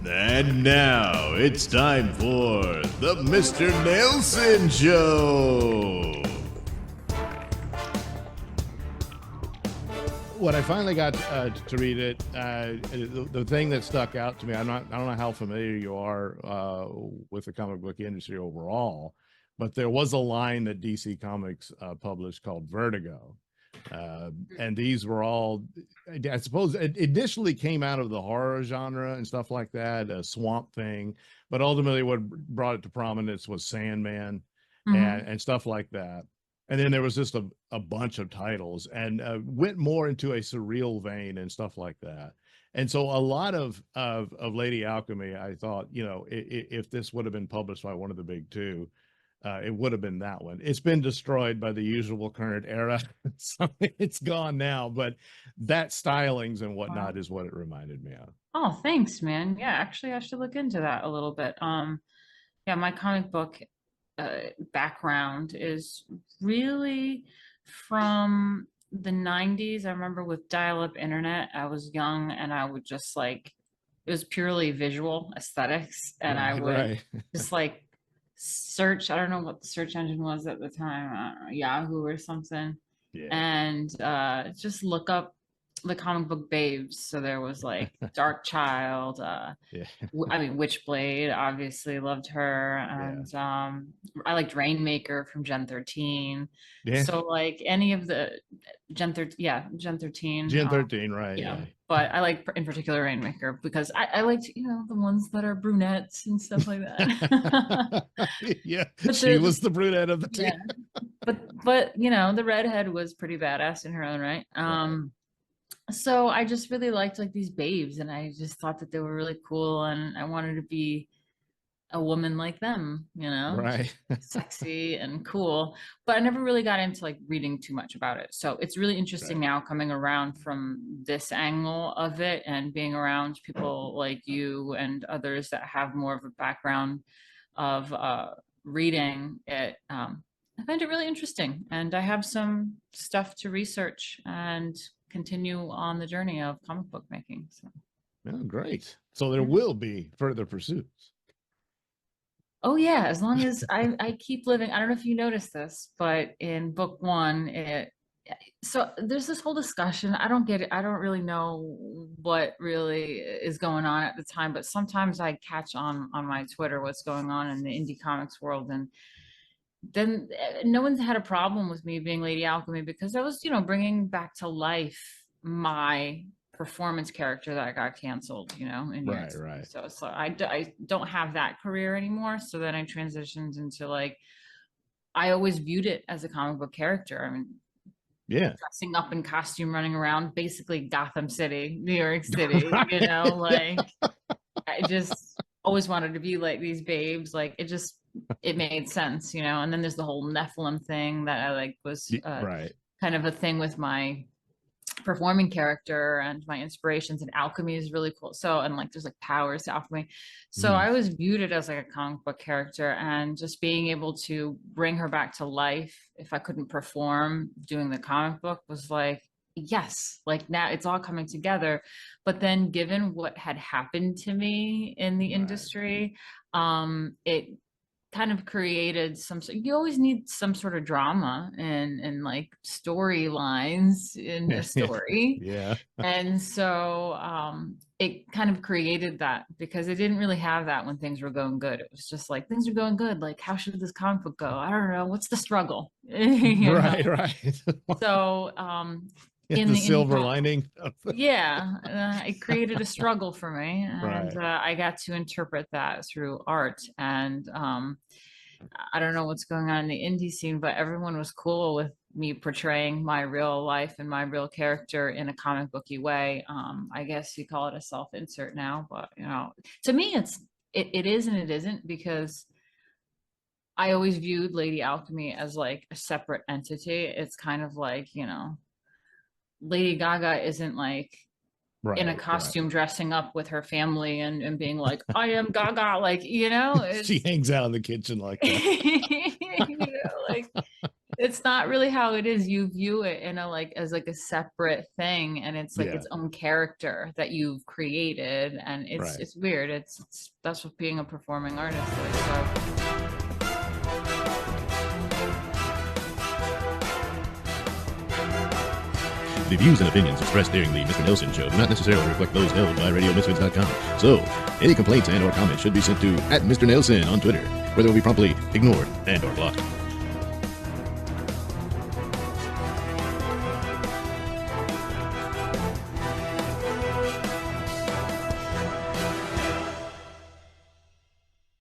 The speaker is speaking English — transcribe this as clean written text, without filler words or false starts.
And now it's time for the Mr. Nailsin Show. When I finally got to read it, the thing that stuck out to me, I don't know how familiar you are with the comic book industry overall, but there was a line that DC Comics published called Vertigo. And these were all, I suppose, it initially came out of the horror genre and stuff like that, a Swamp Thing, but ultimately what brought it to prominence was Sandman and stuff like that. And then there was just a bunch of titles and went more into a surreal vein and stuff like that. And so a lot of Lady Alchemy, I thought, you know, if this would have been published by one of the big two, it would have been that one. It's been destroyed by the usual current era. So it's gone now, but that stylings and whatnot is what it reminded me of. Oh, thanks, man. Yeah, actually, I should look into that a little bit. Yeah, my comic book background is really from the 90s. I remember with dial-up internet, I was young and I would just like, it was purely visual aesthetics. And I would just like search, I don't know what the search engine was at the time, Yahoo or something. Yeah. And just look up the comic book babes. So there was like Dark Child, I mean Witchblade, obviously loved her, and I liked Rainmaker from Gen 13. So like any of the Gen 13, Gen 13. Gen 13, right? Yeah. But I like in particular Rainmaker because I liked, you know, the ones that are brunettes and stuff like that. Yeah, she was the brunette of the team. But you know, the redhead was pretty badass in her own right. So I just really liked like these babes and I just thought that they were really cool and I wanted to be a woman like them, you know, sexy and cool, but I never really got into like reading too much about it. So it's really interesting now coming around from this angle of it and being around people like you and others that have more of a background of reading it. I find it really interesting and I have some stuff to research and continue on the journey of comic book making. So. Oh, great. So there will be further pursuits. Oh yeah, as long as I keep living. I don't know if you noticed this, but in book one, so there's this whole discussion. I don't get it. I don't really know what really is going on at the time, but sometimes I catch on my Twitter what's going on in the indie comics world, and then no one's had a problem with me being Lady Alchemy because I was, you know, bringing back to life my performance character that got canceled, you know, in so I don't have that career anymore. So then I transitioned into like, I always viewed it as a comic book character. I mean, dressing up in costume, running around basically Gotham City, New York City, you know, like I just always wanted to be like these babes. Like it made sense, you know. And then there's the whole Nephilim thing that I like was kind of a thing with my performing character and my inspirations, and alchemy is really cool. So, and like there's like powers to alchemy. So I always viewed it as like a comic book character, and just being able to bring her back to life if I couldn't perform doing the comic book was like, yes, like now it's all coming together. But then given what had happened to me in the industry, it kind of created you always need some sort of drama and like storylines in a story. And so it kind of created that because it didn't really have that when things were going good. It was just like, things are going good, like how should this comic book go? I don't know, what's the struggle? So in the silver lining. It created a struggle for me, and I got to interpret that through art. And I don't know what's going on in the indie scene, but everyone was cool with me portraying my real life and my real character in a comic booky way. I guess you call it a self-insert now, but you know, to me it is and it isn't, because I always viewed Lady Alchemy as like a separate entity. It's kind of like, you know, Lady Gaga isn't like in a costume dressing up with her family and being like, I am Gaga, like, you know, she hangs out in the kitchen like that. You know, like it's not really how it is. You view it in a like as like a separate thing, and it's like Yeah. its own character that you've created, and Right. it's weird. It's that's what being a performing artist is. So. The views and opinions expressed during the Mr. Nailsin show do not necessarily reflect those held by RadioMisfits.com. So, any complaints and or comments should be sent to @Mr. Nailsin on Twitter, where they will be promptly ignored and or blocked.